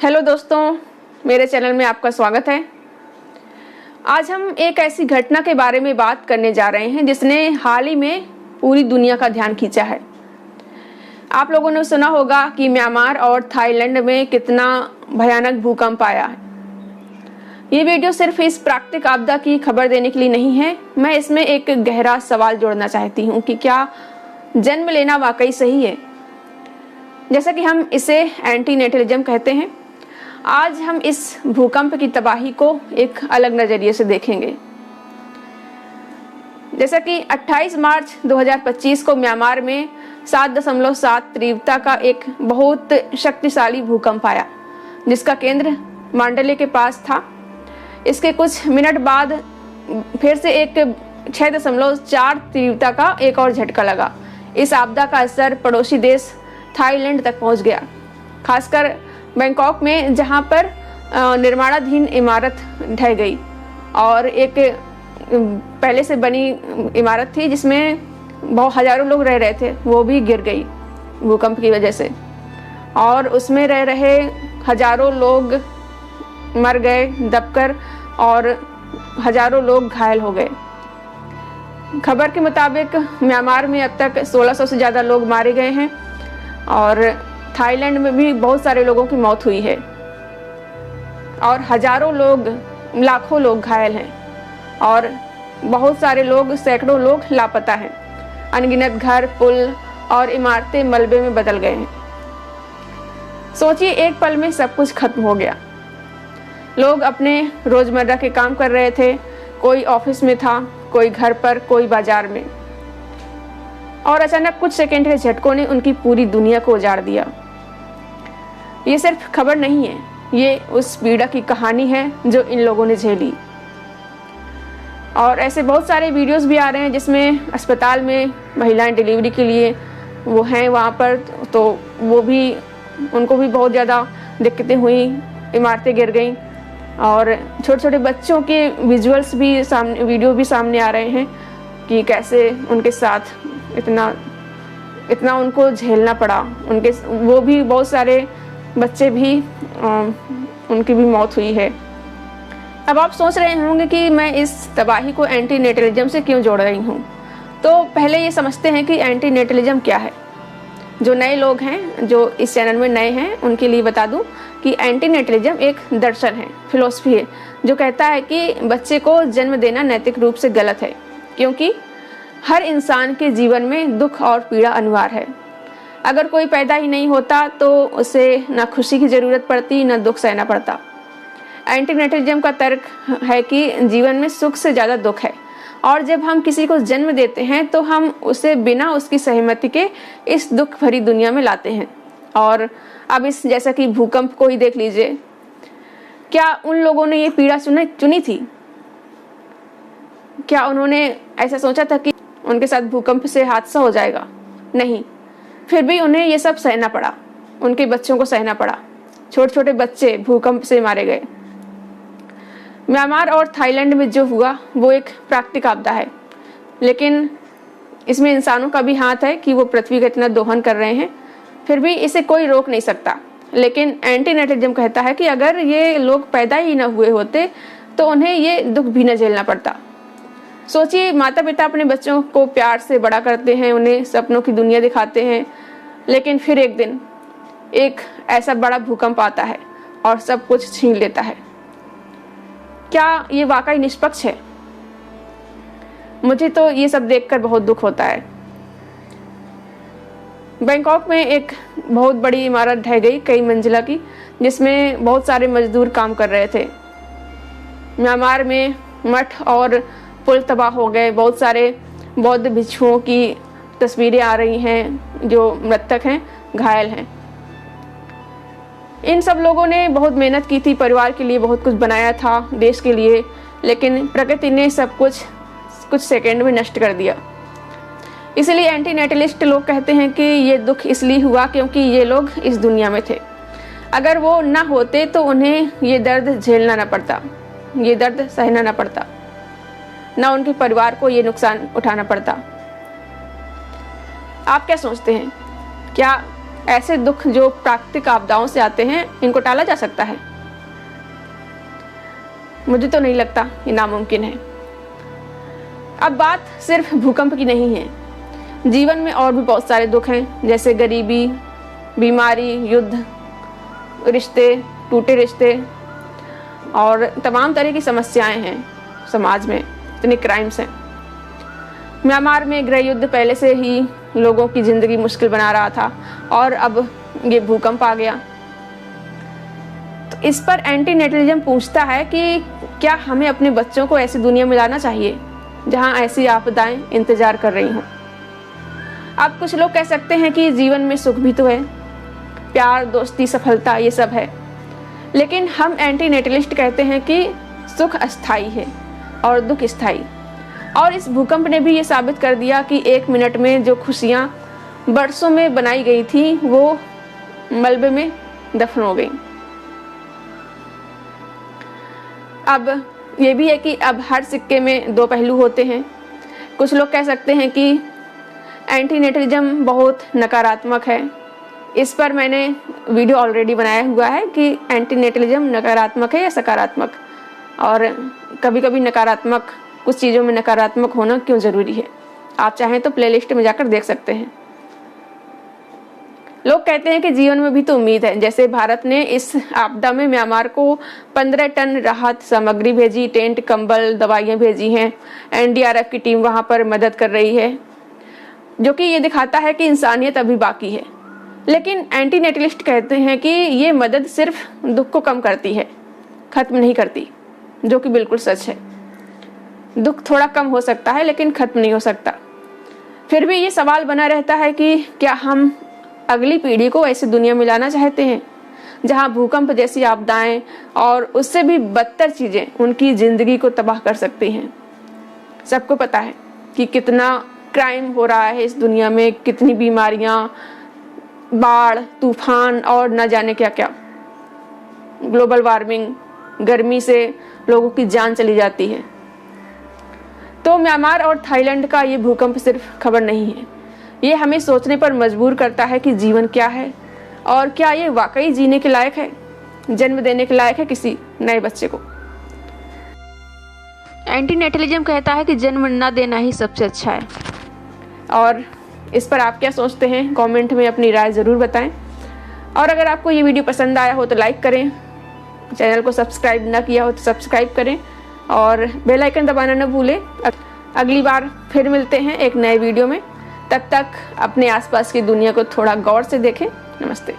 Hello दोस्तों, मेरे channel में आपका स्वागत है। आज हम एक ऐसी घटना के बारे में बात करने जा रहे हैं जिसने हाल ही में पूरी दुनिया का ध्यान खींचा है। आप लोगों ने सुना होगा कि म्यांमार और थाईलैंड में कितना भयानक भूकंप आया है। ये वीडियो सिर्फ इस प्राकृतिक आपदा की खबर देने के लिए नहीं है। मैं इसमें एक गहरा सवाल जोड़ना चाहती हूँ कि क्या जन्म लेना वाकई सही है, जैसा कि हम इसे एंटीनेटलिज्म कहते हैं। आज हम इस भूकंप की तबाही को एक अलग नजरिए से देखेंगे। जैसा कि 28 मार्च 2025 को म्यांमार में 7.7 तीव्रता का एक बहुत शक्तिशाली भूकंप आया, जिसका केंद्र मांडले के पास था। इसके कुछ मिनट बाद फिर से एक 6.4 तीव्रता का एक और झटका लगा। इस आपदा का असर पड़ोसी देश थाईलैंड तक पहुंच गया, खासकर बैंकॉक में, जहां पर निर्माणाधीन इमारत ढह गई और एक पहले से बनी इमारत थी जिसमें बहुत हजारों लोग रह रहे थे, वो भी गिर गई भूकंप की वजह से, और उसमें रह रहे हजारों लोग मर गए दबकर और हजारों लोग घायल हो गए। खबर के मुताबिक म्यांमार में अब तक 1600 से ज़्यादा लोग मारे गए हैं और थाईलैंड में भी बहुत सारे लोगों की मौत हुई है और हजारों लोग, लाखों लोग घायल हैं और बहुत सारे लोग, सैकड़ों लोग लापता हैं। अनगिनत घर, पुल और इमारतें मलबे में बदल गए हैं। सोचिए, एक पल में सब कुछ खत्म हो गया। लोग अपने रोजमर्रा के काम कर रहे थे, कोई ऑफिस में था, कोई घर पर, कोई बाजार में, और अचानक कुछ सेकंड के झटकों ने उनकी पूरी दुनिया को उजाड़ दिया। ये सिर्फ खबर नहीं है, ये उस पीड़ा की कहानी है जो इन लोगों ने झेली। और ऐसे बहुत सारे वीडियोस भी आ रहे हैं जिसमें अस्पताल में महिलाएं डिलीवरी के लिए वो हैं वहाँ पर, तो वो भी, उनको भी बहुत ज़्यादा दिक्कतें हुई, इमारतें गिर गईं और छोटे छोटे बच्चों के विजुअल्स भी सामने, वीडियो भी सामने आ रहे हैं कि कैसे उनके साथ इतना उनको झेलना पड़ा। उनके वो भी बहुत सारे बच्चे भी, उनकी भी मौत हुई है। अब आप सोच रहे होंगे कि मैं इस तबाही को एंटीनेटलिज्म से क्यों जोड़ रही हूँ। तो पहले ये समझते हैं कि एंटीनेटलिज्म क्या है। जो नए लोग हैं, जो इस चैनल में नए हैं, उनके लिए बता दूं कि एंटीनेटलिज्म एक दर्शन है, फिलॉसफी है, जो कहता है कि बच्चे को जन्म देना नैतिक रूप से गलत है, क्योंकि हर इंसान के जीवन में दुख और पीड़ा अनिवार्य है। अगर कोई पैदा ही नहीं होता तो उसे ना खुशी की ज़रूरत पड़ती, ना दुख सहना पड़ता। एंटीनेटलिज्म का तर्क है कि जीवन में सुख से ज़्यादा दुख है, और जब हम किसी को जन्म देते हैं तो हम उसे बिना उसकी सहमति के इस दुख भरी दुनिया में लाते हैं। और अब इस जैसा कि भूकंप को ही देख लीजिए, क्या उन लोगों ने ये पीड़ा चुनी थी? क्या उन्होंने ऐसा सोचा था कि उनके साथ भूकंप से हादसा हो जाएगा? नहीं, फिर भी उन्हें ये सब सहना पड़ा, उनके बच्चों को सहना पड़ा। छोटे छोटे बच्चे भूकंप से मारे गए। म्यांमार और थाईलैंड में जो हुआ वो एक प्राकृतिक आपदा है, लेकिन इसमें इंसानों का भी हाथ है कि वो पृथ्वी का इतना दोहन कर रहे हैं, फिर भी इसे कोई रोक नहीं सकता। लेकिन एंटीनेटलिज्म कहता है कि अगर ये लोग पैदा ही न हुए होते तो उन्हें ये दुख भी न झेलना पड़ता। सोचिए, माता पिता अपने बच्चों को प्यार से बड़ा करते हैं, उन्हें सपनों की दुनिया दिखाते हैं, लेकिन फिर एक दिन एक ऐसा बड़ा भूकंप आता है और सब कुछ छीन लेता है। क्या ये वाकई निष्पक्ष है? मुझे तो ये सब देखकर बहुत दुख होता है। बैंकॉक में एक बहुत बड़ी इमारत ढह गई, कई मंजिला की, जिसमें बहुत सारे मजदूर काम कर रहे थे। म्यांमार में मठ और पुल तबाह हो गए। बहुत सारे बौद्ध भिक्षुओं की तस्वीरें आ रही हैं जो मृतक हैं, घायल हैं। इन सब लोगों ने बहुत मेहनत की थी, परिवार के लिए बहुत कुछ बनाया था, देश के लिए, लेकिन प्रकृति ने सब कुछ सेकंड में नष्ट कर दिया। इसलिए एंटीनेटलिस्ट लोग कहते हैं कि ये दुख इसलिए हुआ क्योंकि ये लोग इस दुनिया में थे। अगर वो ना होते तो उन्हें ये दर्द झेलना ना पड़ता, ये दर्द सहना ना पड़ता, ना उनके परिवार को ये नुकसान उठाना पड़ता। आप क्या सोचते हैं? क्या ऐसे दुख जो प्राकृतिक आपदाओं से आते हैं, इनको टाला जा सकता है? मुझे तो नहीं लगता, ये नामुमकिन है। अब बात सिर्फ भूकंप की नहीं है, जीवन में और भी बहुत सारे दुख हैं, जैसे गरीबी, बीमारी, युद्ध, रिश्ते, टूटे रिश्ते और तमाम तरह की समस्याएं हैं समाज में, इतने क्राइम्स हैं। म्यांमार में गृह युद्ध पहले से ही लोगों की ज़िंदगी मुश्किल बना रहा था और अब ये भूकंप आ गया। तो इस पर एंटी नेटलिज्म पूछता है कि क्या हमें अपने बच्चों को ऐसी दुनिया में लाना चाहिए जहां ऐसी आपदाएं इंतजार कर रही हों? अब कुछ लोग कह सकते हैं कि जीवन में सुख भी तो है, प्यार, दोस्ती, सफलता, ये सब है, लेकिन हम एंटी नेटलिस्ट कहते हैं कि सुख अस्थायी है और दुख स्थायी। और इस भूकंप ने भी ये साबित कर दिया कि 1 मिनट में जो खुशियाँ बरसों में बनाई गई थी वो मलबे में दफन हो गई। अब ये भी है कि अब हर सिक्के में 2 पहलू होते हैं। कुछ लोग कह सकते हैं कि एंटी नेटलिज्म बहुत नकारात्मक है। इस पर मैंने वीडियो ऑलरेडी बनाया हुआ है कि एंटी नेटलिज्म नकारात्मक है या सकारात्मक, और कभी कभी नकारात्मक, कुछ चीज़ों में नकारात्मक होना क्यों ज़रूरी है। आप चाहें तो प्लेलिस्ट में जाकर देख सकते हैं। लोग कहते हैं कि जीवन में भी तो उम्मीद है, जैसे भारत ने इस आपदा में म्यांमार को 15 टन राहत सामग्री भेजी, टेंट, कंबल, दवाइयाँ भेजी हैं। NDRF की टीम वहाँ पर मदद कर रही है, जो कि ये दिखाता है कि इंसानियत अभी बाकी है। लेकिन एंटी नेटलिस्ट कहते हैं कि ये मदद सिर्फ दुख को कम करती है, खत्म नहीं करती, जो कि बिल्कुल सच है। दुख थोड़ा कम हो सकता है लेकिन खत्म नहीं हो सकता। फिर भी ये सवाल बना रहता है कि क्या हम अगली पीढ़ी को ऐसी दुनिया में लाना चाहते हैं जहां भूकंप जैसी आपदाएं और उससे भी बदतर चीज़ें उनकी ज़िंदगी को तबाह कर सकती हैं। सबको पता है कि कितना क्राइम हो रहा है इस दुनिया में, कितनी बीमारियां, बाढ़, तूफान और न जाने क्या क्या। ग्लोबल वार्मिंग, गर्मी से लोगों की जान चली जाती है। तो म्यांमार और थाईलैंड का ये भूकंप सिर्फ खबर नहीं है, ये हमें सोचने पर मजबूर करता है कि जीवन क्या है और क्या ये वाकई जीने के लायक है, जन्म देने के लायक है किसी नए बच्चे को। एंटी नेटलिज्म कहता है कि जन्म न देना ही सबसे अच्छा है। और इस पर आप क्या सोचते हैं, कमेंट में अपनी राय ज़रूर बताएं। और अगर आपको ये वीडियो पसंद आया हो तो लाइक करें, चैनल को सब्सक्राइब ना किया हो तो सब्सक्राइब करें और बेल आइकन दबाना न भूलें। अगली बार फिर मिलते हैं एक नए वीडियो में। तब तक अपने आसपास की दुनिया को थोड़ा गौर से देखें। नमस्ते।